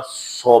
100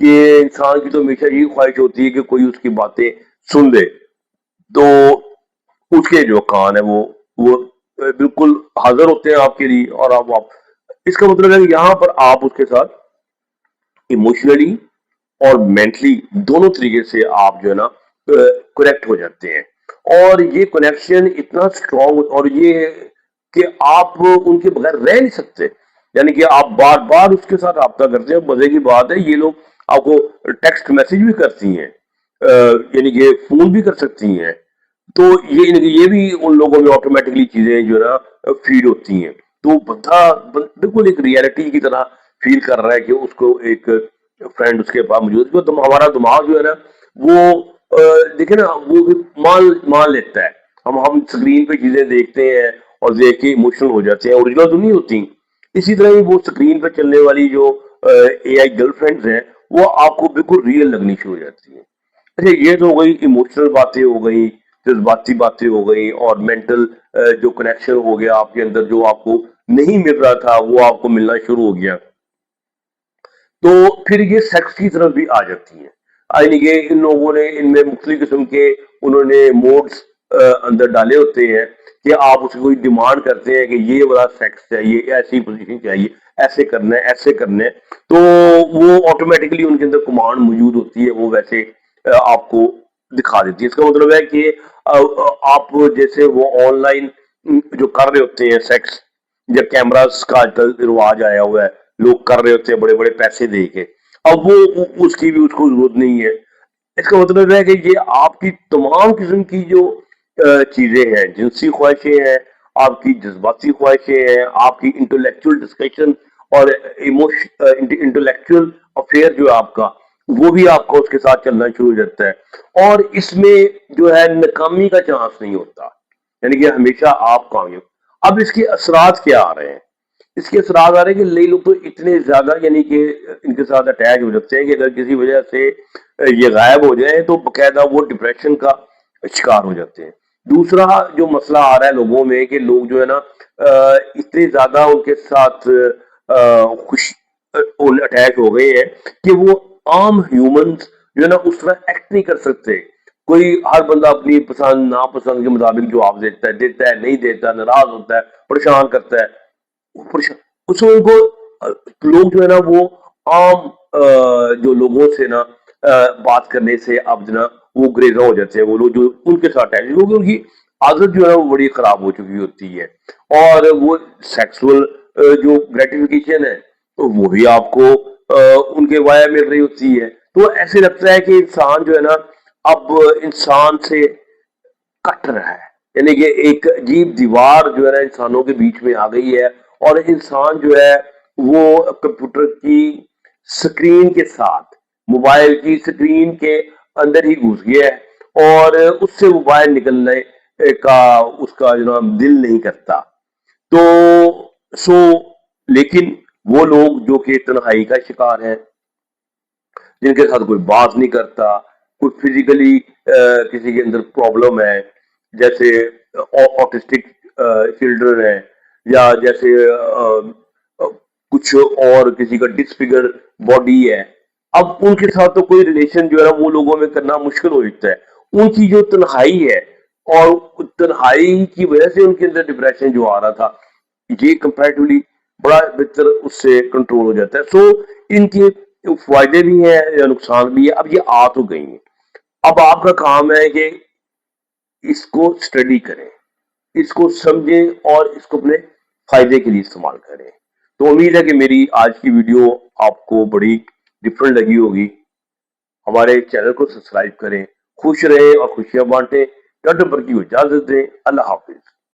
کہ انسان کی تو ہمیشہ یہی خواہش ہوتی ہے کہ کوئی اس کی باتیں سن لے، تو اس کے جو کان ہے وہ بالکل حاضر ہوتے ہیں آپ کے لیے، اور آپ اس کا مطلب ہے کہ یہاں پر آپ اس کے ساتھ ایموشنلی اور مینٹلی دونوں طریقے سے آپ جو ہے نا کنیکٹ ہو جاتے ہیں، اور یہ کنیکشن اتنا اسٹرانگ، اور یہ کہ آپ ان کے بغیر رہ نہیں سکتے، یعنی کہ آپ بار بار اس کے ساتھ رابطہ کرتے ہیں۔ مزے کی بات ہے یہ لوگ آپ کو ٹیکسٹ میسج بھی کرتی ہیں، یعنی کہ فون بھی کر سکتی ہیں، تو یہ بھی ان لوگوں میں آٹومیٹکلی چیزیں جو ہے نا فیڈ ہوتی ہیں، تو بندہ بالکل ایک ریئلٹی کی طرح فیل کر رہا ہے کہ اس کو ایک فرینڈ اس کے پاس موجود ہے۔ ہمارا دماغ جو ہے نا وہ دیکھیں نا وہ مان لیتا ہے، ہم اسکرین پہ چیزیں دیکھتے ہیں اور دیکھ کے ایموشنل ہو جاتے ہیں، اوریجنل تو نہیں ہوتی۔ اسی طرح ہی وہ اسکرین پہ چلنے والی جو اے آئی گرل فرینڈز ہیں وہ آپ کو بالکل ریئل لگنی شروع ہو جاتی ہیں۔ اچھا، یہ تو ہو گئی ایموشنل باتیں، ہو گئی جذباتی باتیں، ہو گئی، اور مینٹل جو کنیکشن ہو گیا آپ کے اندر، جو آپ کو نہیں مل رہا تھا وہ آپ کو ملنا شروع ہو گیا۔ تو پھر یہ سیکس کی طرف بھی آ جاتی ہیں، یعنی کہ ان لوگوں نے ان میں مختلف قسم کے انہوں نے موڈس اندر ڈالے ہوتے ہیں کہ آپ اس کی کوئی ڈیمانڈ کرتے ہیں کہ یہ والا سیکس چاہیے، ایسی پوزیشن چاہیے، ایسے کرنا ہے، ایسے کرنا ہے، تو وہ آٹومیٹکلی ان کے اندر کمانڈ موجود ہوتی ہے، وہ ویسے آپ کو دکھا دیتی ہے۔ اس کا مطلب ہے کہ آپ جیسے وہ آن لائن جو کر رہے ہوتے ہیں سیکس، یا کیمراز کا آج کل رواج آیا ہوا ہے، لوگ کر رہے ہوتے ہیں بڑے بڑے پیسے دے کے، اب وہ اس کی بھی اس کو ضرورت نہیں ہے۔ اس کا مطلب ہے کہ یہ آپ کی تمام قسم کی جو چیزیں ہیں، جنسی خواہشیں ہیں، آپ کی جذباتی خواہشیں ہیں، آپ کی انٹلیکچوئل ڈسکشن اور انٹلیکچوئل افیئر جو ہے آپ کا، وہ بھی آپ کو اس کے ساتھ چلنا شروع ہو جاتا ہے، اور اس میں جو ہے ناکامی کا چانس نہیں ہوتا، یعنی کہ ہمیشہ آپ کامیاب۔ اب اس کے اثرات کیا آ رہے ہیں؟ اس کے اثرات آ رہے ہیں کہ نئی لوگ تو اتنے زیادہ یعنی کہ ان کے ساتھ اٹیچ ہو جاتے ہیں کہ اگر کسی وجہ سے یہ غائب ہو جائیں تو باقاعدہ وہ ڈپریشن کا شکار ہو جاتے ہیں۔ دوسرا جو مسئلہ آ رہا ہے لوگوں میں کہ لوگ جو ہے نا اتنے زیادہ ان کے ساتھ خوش اٹیچ ہو گئے ہیں کہ وہ عام ہیومنز جو ہے نا اس طرح ایکٹ نہیں کر سکتے۔ کوئی ہر بندہ اپنی پسند ناپسند کے مطابق جواب دیتا ہے، نہیں دیتا، ناراض ہوتا ہے، پریشان کرتا ہے۔ اس میں ان کو لوگ جو ہے نا وہ عام جو لوگوں سے نا بات کرنے سے اب جو نا وہ گریزاں ہو جاتے ہیں، وہ لوگ جو ان کے ساتھ ہے کیونکہ ان کی عادت جو ہے وہ بڑی خراب ہو چکی ہوتی ہے، اور وہ سیکسول جو گریٹیفیکیشن ہے وہ بھی آپ کو ان کے وایا مل رہی ہوتی ہے، تو ایسے لگتا ہے کہ انسان جو ہے نا اب انسان سے کٹ رہا ہے، یعنی کہ ایک عجیب دیوار جو ہے نا انسانوں کے بیچ میں آ گئی ہے، اور انسان جو ہے وہ کمپیوٹر کی سکرین کے ساتھ، موبائل کی سکرین کے اندر ہی گھس گیا ہے، اور اس سے وہ باہر نکلنے کا اس کا جناب دل نہیں کرتا۔ تو سو لیکن وہ لوگ جو کہ تنہائی کا شکار ہیں، جن کے ساتھ کوئی بات نہیں کرتا، کوئی فزیکلی کسی کے اندر پرابلم ہے، جیسے آٹسٹک چلڈرن ہے، یا جیسے کچھ اور کسی کا ڈسفگر باڈی ہے، اب ان کے ساتھ تو کوئی ریلیشن جو ہے نا وہ لوگوں میں کرنا مشکل ہو جاتا ہے۔ ان کی جو تنہائی ہے، اور تنہائی کی وجہ سے ان کے اندر ڈپریشن جو آ رہا تھا، یہ کمپیریٹیولی بڑا بہتر اس سے کنٹرول ہو جاتا ہے۔ سو ان کے فائدے بھی ہیں یا نقصان بھی ہے، اب یہ آ تو گئی ہیں، اب آپ کا کام ہے کہ اس کو اسٹڈی کریں، اس کو سمجھیں، اور اس کو اپنے فائدے کے لیے استعمال کریں۔ تو امید ہے کہ میری آج کی ویڈیو آپ کو بڑی ڈفرینٹ لگی ہوگی۔ ہمارے چینل کو سبسکرائب کریں، خوش رہیں اور خوشیاں بانٹیں۔ ڈاکٹر پر کی اجازت دیں، اللہ حافظ۔